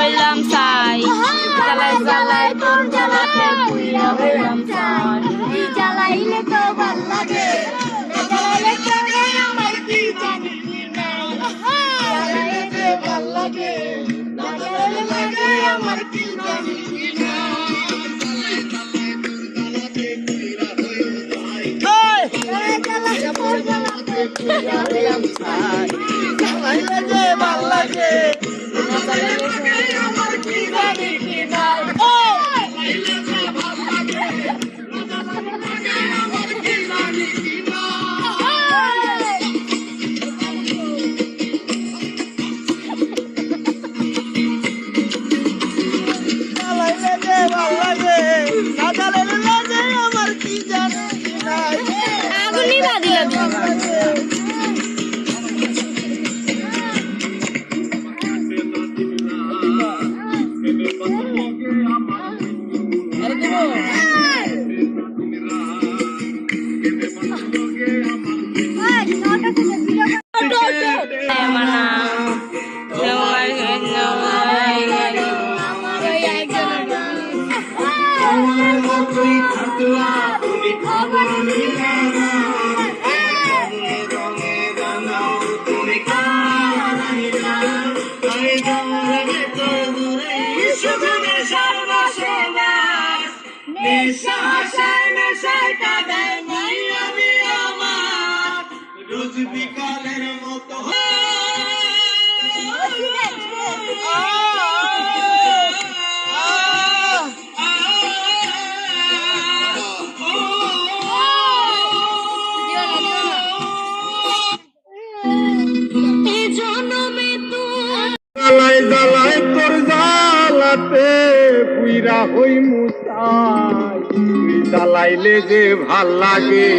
হইলাম ছাই জ্বালায় জ্বালায় তোর জ্বালাতে পুইরা হইলাম ছাই জ্বালাইলে তো ভাল লাগে জ্বালাইলে তোরে আমার কি জানি কি নাই জ্বালাইলে ভাল লাগে জ্বালাইলে লাগে আমার কি জানি কি নাই জ্বালাইলে তোর জ্বালাতে পুইরা হইলাম ছাই জ্বালাইলে যে ভাল লাগে জ্বালাইলে আমার কি জানি কি নাই আগুনই বাদিলা রোজ বিকালের মতো জ্বালায় তোর জ্বালাতে পুইরা হই মুসাই তুই জ্বালাইলে যে ভাল লাগে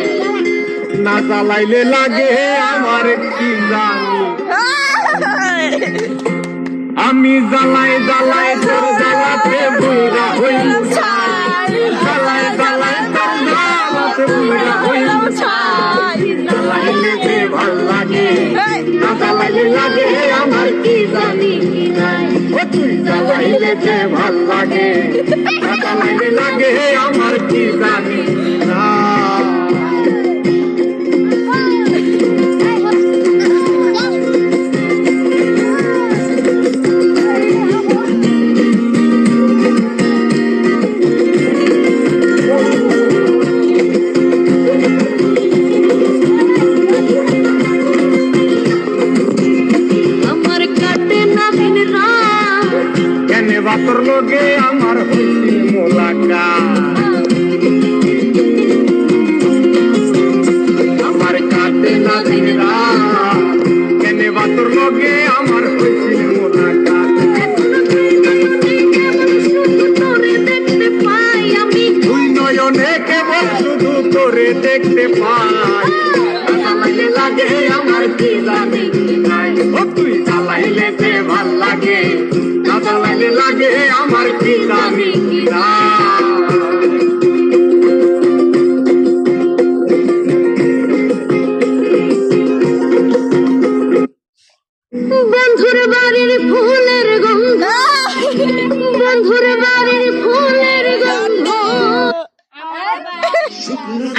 না জ্বালাইলে লাগে আমার কি জানি আমি জ্বালাই জ্বালাই তোর জ্বালাতে পুইরা হই মুসাই জ্বালাই জ্বালাই তোর জ্বালাতে পুইরা হই মুসাই জ্বালাইলে যে ভাল লাগে না জ্বালাইলে লাগে আমার কি জানি কি নাই ও তুই জ্বালাইলে যে ভাল লাগে না জ্বালাইলে লাগে আমার কি জানি না বাতর লোকে আমার হইছে মোলাকাত আমার কাটে না দিন রাত কেনে বাতর লোকে আমার হইছে মোলাকাত দুই নয়নে কেবল শুধু তোরে দেখতে পাই জ্বালাইলে লাগে আমার কি জানি নাই ও তুই জ্বালাইলে যে ভাল লাগে জ্বালাইলে লাগে আমার কি জানি না বন্ধুর বাড়ির ফুলের গন্ধ বন্ধুর বাড়ির ফুলের গন্ধ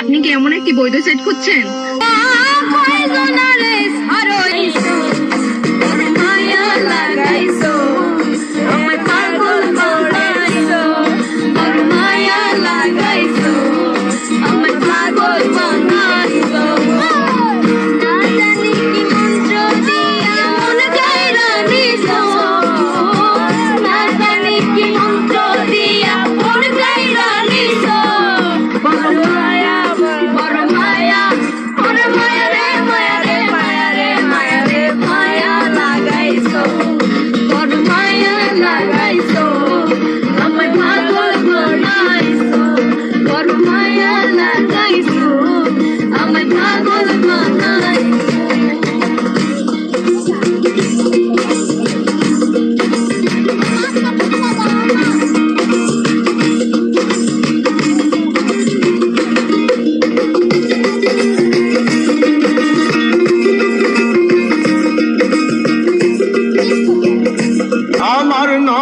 আপনি কি এমন একটি বৈধ সেট করছেন Por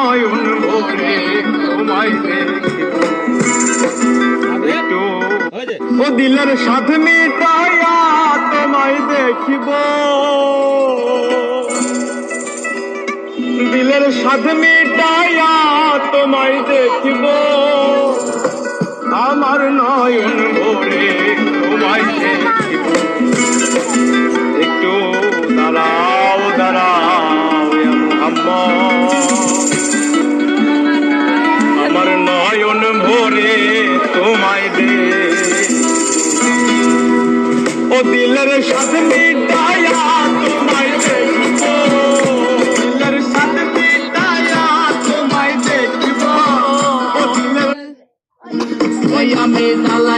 নয়ন ভরে তোমায় দেখিব একটু ও দিলের সাথ মিটাইয়া তোমায় দেখিব দিলের সাথ মিটাইয়া তোমায় দেখিব আমার নয়ন ভরে তোমায় দেখিব একটু দাঁড়াও দাঁড়াও আমার নয়ন ভরে তোমায় দে ও দিলের সাথে মিটাইয়া তোমায় দেখিব দিলের সাথে মিটাইয়া তোমায় দেখিব ও দিলের ওই আমি জ্বালা